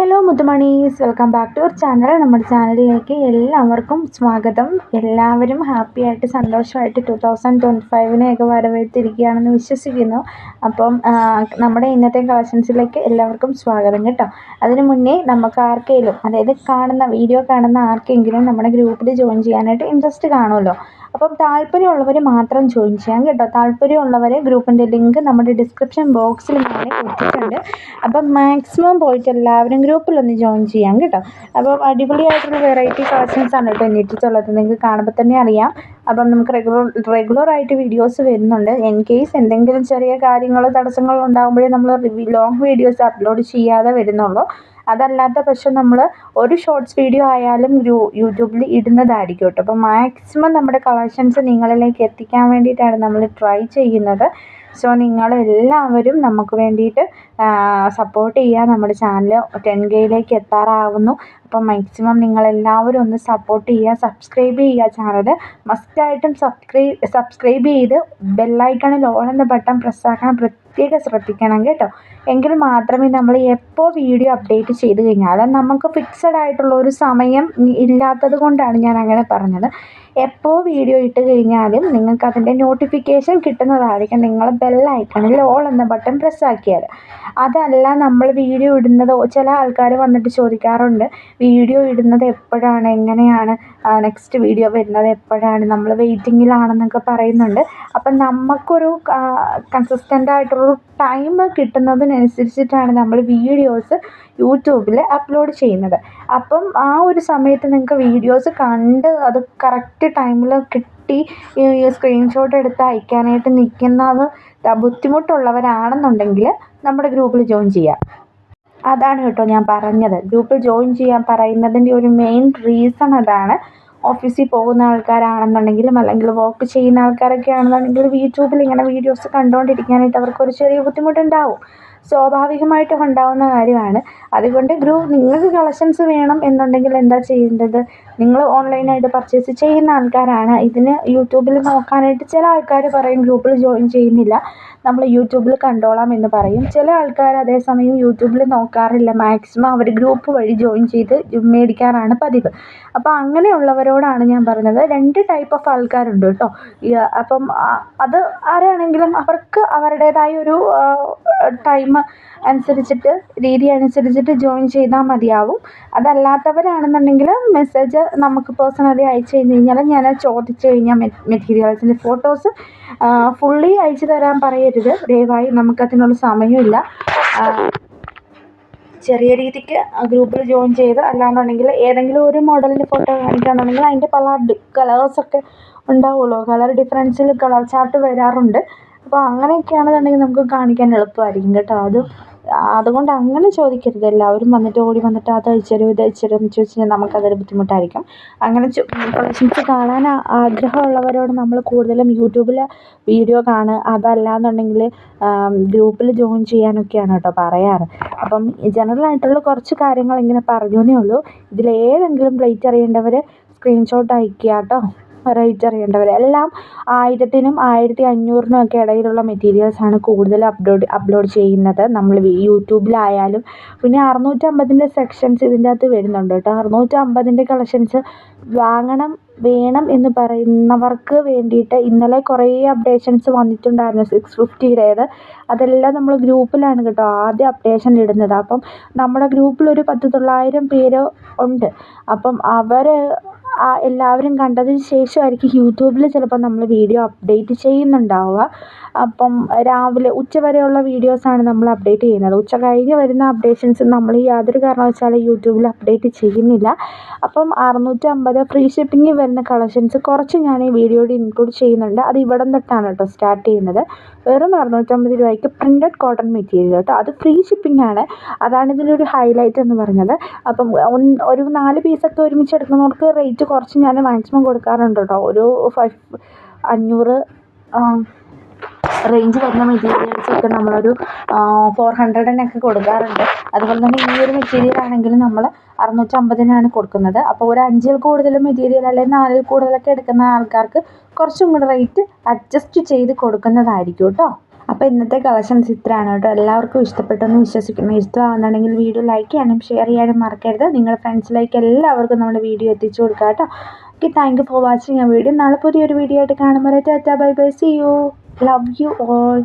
Hello മുത്തുമണീസ്, welcome back to our channel. നമ്മുടെ ചാനലിലേക്ക് എല്ലാവർക്കും സ്വാഗതം. എല്ലാവരും ഹാപ്പി ആയിട്ട് സന്തോഷമായിട്ട് 2025 വരവേറ്റിരിക്കുകയാണെന്ന് വിശ്വസിക്കുന്നു. അപ്പം നമ്മുടെ ഇന്നത്തെ കളക്ഷൻസിലേക്ക് എല്ലാവർക്കും സ്വാഗതം കേട്ടോ. അതിന് മുന്നേ നമുക്ക് ആർക്കെങ്കിലും, അതായത് വീഡിയോ കാണുന്ന ആർക്കെങ്കിലും നമ്മുടെ ഗ്രൂപ്പിൽ ജോയിൻ ചെയ്യാനായിട്ട് ഇൻട്രസ്റ്റ് കാണുമല്ലോ. അപ്പം താല്പര്യമുള്ളവർ മാത്രം ജോയിൻ ചെയ്യാം കേട്ടോ. താല്പര്യമുള്ളവർ ഗ്രൂപ്പിൻ്റെ ലിങ്ക് നമ്മുടെ ഡിസ്ക്രിപ്ഷൻ ബോക്സിൽ ഞാൻ കൊടുത്തിട്ടുണ്ട്. അപ്പം മാക്സിമം പോയിട്ട് എല്ലാവരും ഗ്രൂപ്പിലൊന്ന് ജോയിൻ ചെയ്യാം കേട്ടോ. അപ്പം അടിപൊളിയായിട്ടുള്ള വെറൈറ്റി കളക്ഷൻസ് ആണ് കേട്ടോ ഇട്ടിട്ടുള്ളത്, നിങ്ങൾക്ക് കാണുമ്പോൾ തന്നെ അറിയാം. അപ്പം നമുക്ക് റെഗുലറായിട്ട് വീഡിയോസ് വരുന്നുണ്ട്. ഇൻ കേസ് എന്തെങ്കിലും ചെറിയ കാര്യങ്ങളോ തടസ്സങ്ങളോ ഉണ്ടാകുമ്പോഴേ നമ്മൾ ലോങ് വീഡിയോസ് അപ്ലോഡ് ചെയ്യാതെ വരുന്നുള്ളൂ. അതല്ലാത്ത പക്ഷം നമ്മൾ ഒരു ഷോർട്സ് വീഡിയോ ആയാലും യൂട്യൂബിൽ ഇടുന്നതായിരിക്കും കേട്ടോ. അപ്പോൾ മാക്സിമം നമ്മുടെ കളക്ഷൻസ് നിങ്ങളിലേക്ക് എത്തിക്കാൻ വേണ്ടിയിട്ടാണ് നമ്മൾ ട്രൈ ചെയ്യുന്നത്. സോ നിങ്ങളെല്ലാവരും നമുക്ക് വേണ്ടിയിട്ട് സപ്പോർട്ട് ചെയ്യുക. നമ്മുടെ ചാനൽ 10Kയിലേക്ക് എത്താറാവുന്നു. അപ്പം മാക്സിമം നിങ്ങളെല്ലാവരും ഒന്ന് സപ്പോർട്ട് ചെയ്യുക, സബ്സ്ക്രൈബ് ചെയ്യുക. ചാനൽ മസ്റ്റായിട്ടും സബ്സ്ക്രൈബ് ചെയ്ത് ബെല്ലൈക്കണിൽ ഓൾ എന്ന ബട്ടൺ പ്രസ്സാക്കാൻ പ്രത്യേകം ശ്രദ്ധിക്കണം കേട്ടോ. എങ്കിൽ മാത്രമേ നമ്മൾ എപ്പോൾ വീഡിയോ അപ്ഡേറ്റ് ചെയ്ത് കഴിഞ്ഞാൽ, നമുക്ക് ഫിക്സഡ് ആയിട്ടുള്ള ഒരു സമയം ഇല്ലാത്തത് കൊണ്ടാണ് ഞാൻ അങ്ങനെ പറഞ്ഞത്. എപ്പോൾ വീഡിയോ ഇട്ട് കഴിഞ്ഞാലും നിങ്ങൾക്ക് അതിൻ്റെ നോട്ടിഫിക്കേഷൻ കിട്ടുന്നതായിരിക്കും നിങ്ങൾ ബെല്ലൈക്കണിൽ ഓൾ എന്ന ബട്ടൺ പ്രസ്സാക്കിയാൽ. അതല്ല, നമ്മൾ വീഡിയോ ഇടുന്നത്, ചില ആൾക്കാർ വന്നിട്ട് ചോദിക്കാറുണ്ട് വീഡിയോ ഇടുന്നത് എപ്പോഴാണ്, എങ്ങനെയാണ് നെക്സ്റ്റ് വീഡിയോ വരുന്നത് എപ്പോഴാണ്, നമ്മൾ വെയിറ്റിങ്ങിലാണെന്നൊക്കെ പറയുന്നുണ്ട്. അപ്പം നമുക്കൊരു കൺസിസ്റ്റൻ്റ് ആയിട്ടുള്ളൊരു ടൈം കിട്ടുന്നതിനനുസരിച്ചിട്ടാണ് നമ്മൾ വീഡിയോസ് യൂട്യൂബിൽ അപ്ലോഡ് ചെയ്യുന്നത്. അപ്പം ആ ഒരു സമയത്ത് നിങ്ങൾക്ക് വീഡിയോസ് കണ്ട് അത് കറക്റ്റ് ടൈമിൽ കിട്ടി സ്ക്രീൻഷോട്ട് എടുത്ത് അയക്കാനായിട്ട് നിൽക്കുന്നത് ബുദ്ധിമുട്ടുള്ളവരാണെന്നുണ്ടെങ്കിൽ നമ്മുടെ ഗ്രൂപ്പിൽ ജോയിൻ ചെയ്യാം. അതാണ് കേട്ടോ ഞാൻ പറഞ്ഞത്. ഗ്രൂപ്പിൽ ജോയിൻ ചെയ്യാൻ പറയുന്നതിൻ്റെ ഒരു മെയിൻ റീസൺ അതാണ്. ഓഫീസിൽ പോകുന്ന ആൾക്കാരാണെന്നുണ്ടെങ്കിലും അല്ലെങ്കിൽ വർക്ക് ചെയ്യുന്ന ആൾക്കാരൊക്കെ ആണെന്നുണ്ടെങ്കിലും യൂട്യൂബിൽ ഇങ്ങനെ വീഡിയോസ് കണ്ടുകൊണ്ടിരിക്കാനായിട്ട് അവർക്കൊരു ചെറിയ ബുദ്ധിമുട്ടുണ്ടാവും. സ്വാഭാവികമായിട്ടും ഉണ്ടാവുന്ന കാര്യമാണ്. അതുകൊണ്ട് നിങ്ങൾക്ക് കളക്ഷൻസ് വേണം എന്നുണ്ടെങ്കിൽ എന്താ ചെയ്യേണ്ടത്, നിങ്ങൾ ഓൺലൈനായിട്ട് പർച്ചേസ് ചെയ്യുന്ന ആൾക്കാരാണ്. ഇതിന് യൂട്യൂബിൽ നോക്കാനായിട്ട് ചില ആൾക്കാർ പറയും ഗ്രൂപ്പിൽ ജോയിൻ ചെയ്യുന്നില്ല, നമ്മൾ യൂട്യൂബിൽ കണ്ടോളാം എന്ന് പറയും. ചില ആൾക്കാർ അതേസമയം യൂട്യൂബിൽ നോക്കാറില്ല, മാക്സിമം അവർ ഗ്രൂപ്പ് വഴി ജോയിൻ ചെയ്ത് മേടിക്കാറാണ് പതിവ്. അപ്പോൾ അങ്ങനെയുള്ളവരോടാണ് ഞാൻ പറഞ്ഞത്. 2 ടൈപ്പ് ഓഫ് ആൾക്കാരുണ്ട് കേട്ടോ. അപ്പം അത് ആരാണെങ്കിലും അവർക്ക് അവരുടേതായ ഒരു ടൈം അനുസരിച്ചിട്ട്, രീതി അനുസരിച്ചിട്ട് ജോയിൻ ചെയ്താൽ മതിയാവും. അതല്ലാത്തവരാണെന്നുണ്ടെങ്കിൽ മെസ്സേജ് നമുക്ക് പേഴ്സണലി അയച്ചു കഴിഞ്ഞാൽ ഞാൻ ചോദിച്ചു കഴിഞ്ഞാൽ മെറ്റീരിയൽസിൻ്റെ ഫോട്ടോസ് ഫുള്ളി അയച്ചു തരാൻ പറയരുത് ദയവായി, നമുക്കതിനുള്ള സമയമില്ല. ചെറിയ രീതിക്ക് ഗ്രൂപ്പിൽ ജോയിൻ ചെയ്ത്, അല്ലാന്നുണ്ടെങ്കിൽ ഏതെങ്കിലും ഒരു മോഡലിൻ്റെ ഫോട്ടോ കാണിക്കുകയാണെന്നുണ്ടെങ്കിൽ അതിൻ്റെ പല കളേഴ്സൊക്കെ ഉണ്ടാവുമല്ലോ, കളർ ഡിഫറൻസിൽ കളർ ചാർട്ട് വരാറുണ്ട്. അപ്പോൾ അങ്ങനെയൊക്കെയാണെന്നുണ്ടെങ്കിൽ നമുക്ക് കാണിക്കാൻ എളുപ്പമായിരിക്കും കേട്ടോ. അതുകൊണ്ട് അങ്ങനെ ചോദിക്കരുത്. എല്ലാവരും ഓടി വന്നിട്ട് അത് അയച്ചുതരും ഇത് അയച്ചുതരും എന്ന് ചോദിച്ചു കഴിഞ്ഞാൽ നമുക്കതൊരു ബുദ്ധിമുട്ടായിരിക്കും. അങ്ങനെ കളക്ഷൻസ് കാണാൻ ആഗ്രഹമുള്ളവരോട് നമ്മൾ കൂടുതലും യൂട്യൂബിൽ വീഡിയോ കാണുക, അതല്ലാന്നുണ്ടെങ്കിൽ ഗ്രൂപ്പിൽ ജോയിൻ ചെയ്യാനൊക്കെയാണ് കേട്ടോ പറയാറ്. അപ്പം ജനറലായിട്ടുള്ള കുറച്ച് കാര്യങ്ങൾ ഇങ്ങനെ പറഞ്ഞേ ഉള്ളൂ. ഇതിലേതെങ്കിലും റേറ്റ് അറിയേണ്ടവർ സ്ക്രീൻഷോട്ട് അയയ്ക്കുക കേട്ടോ. റേറ്റ് അറിയേണ്ടവർ എല്ലാം 1000-നും 1500-നും ഒക്കെ ഇടയിലുള്ള മെറ്റീരിയൽസാണ് കൂടുതൽ അപ്ലോഡ് ചെയ്യുന്നത് നമ്മൾ യൂട്യൂബിലായാലും. പിന്നെ 650-ൻ്റെ സെക്ഷൻസ് ഇതിൻ്റെ അകത്ത് വരുന്നുണ്ട് കേട്ടോ. 650-ൻ്റെ കളക്ഷൻസ് വേണം എന്ന് പറയുന്നവർക്ക് വേണ്ടിയിട്ട് ഇന്നലെ കുറേ അപ്ഡേഷൻസ് വന്നിട്ടുണ്ടായിരുന്നു 650-യുടേത്. അതെല്ലാം നമ്മൾ ഗ്രൂപ്പിലാണ് കേട്ടോ ആദ്യം അപ്ഡേഷൻ ഇടുന്നത്. അപ്പം നമ്മുടെ ഗ്രൂപ്പിലൊരു 1000-900 പേര് ഉണ്ട്. അപ്പം എല്ലാവരും കണ്ടതിന് ശേഷമായിരിക്കും യൂട്യൂബിൽ ചിലപ്പോൾ നമ്മൾ വീഡിയോ അപ്ഡേറ്റ് ചെയ്യുന്നുണ്ടാവുക. അപ്പം രാവിലെ ഉച്ചവരെയുള്ള വീഡിയോസാണ് നമ്മൾ അപ്ഡേറ്റ് ചെയ്യുന്നത്. ഉച്ച കഴിഞ്ഞ് വരുന്ന അപ്ഡേഷൻസ് നമ്മൾ യാതൊരു കാരണവശാലും യൂട്യൂബിൽ അപ്ഡേറ്റ് ചെയ്യുന്നില്ല. അപ്പം 650 ഫ്രീ ഷിപ്പിംഗ് വരുന്ന കളക്ഷൻസ് കുറച്ച് ഞാൻ ഈ വീഡിയോയിൽ ഇൻക്ലൂഡ് ചെയ്യുന്നുണ്ട്. അത് ഇവിടം തൊട്ടാണ് കേട്ടോ സ്റ്റാർട്ട് ചെയ്യുന്നത്. വെറും 650 രൂപയ്ക്ക് പ്രിൻറ്റഡ് കോട്ടൺ മെറ്റീരിയൽ കേട്ടോ. അത് ഫ്രീ ഷിപ്പിംഗ് ആണ്. അതാണ് ഇതിലൊരു ഹൈലൈറ്റ് എന്ന് പറഞ്ഞത്. അപ്പം ഒരു 4 പീസൊക്കെ ഒരുമിച്ച് എടുക്കുന്നവർക്ക് റേറ്റ് കുറച്ച് ഞാൻ മാക്സിമം കൊടുക്കാറുണ്ട് കേട്ടോ. ഒരു 500 റേഞ്ച് വരുന്ന മെറ്റീരിയൽസൊക്കെ നമ്മളൊരു 400-നൊക്കെ കൊടുക്കാറുണ്ട്. അതുപോലെ തന്നെ ഈ ഒരു മെറ്റീരിയൽ ആണെങ്കിലും നമ്മൾ 650-നാണ് കൊടുക്കുന്നത്. അപ്പോൾ ഒരു 5-ൽ കൂടുതൽ മെറ്റീരിയൽ അല്ലെങ്കിൽ 4-ൽ കൂടുതലൊക്കെ എടുക്കുന്ന ആൾക്കാർക്ക് കുറച്ചും കൂടെ റേറ്റ് അഡ്ജസ്റ്റ് ചെയ്ത് കൊടുക്കുന്നതായിരിക്കും കേട്ടോ. അപ്പോൾ ഇന്നത്തെ കളക്ഷൻസ് ഇത്രയാണ് കേട്ടോ. എല്ലാവർക്കും ഇഷ്ടപ്പെട്ടെന്ന് വിശ്വസിക്കുന്നു. ഇഷ്ടമാകുന്നുണ്ടെങ്കിൽ വീഡിയോ ലൈക്ക് ചെയ്യാനും ഷെയർ ചെയ്യാനും മറക്കരുത്. നിങ്ങളുടെ ഫ്രണ്ട്സിലേക്ക് എല്ലാവർക്കും നമ്മുടെ വീഡിയോ എത്തിച്ചു കൊടുക്കുക കേട്ടോ. Okay, thank you for watching ആ വീഡിയോ. നാളെ പുതിയൊരു വീഡിയോ ആയിട്ട് കാണുമ്പോൾ tata bye bye, see you, love you all.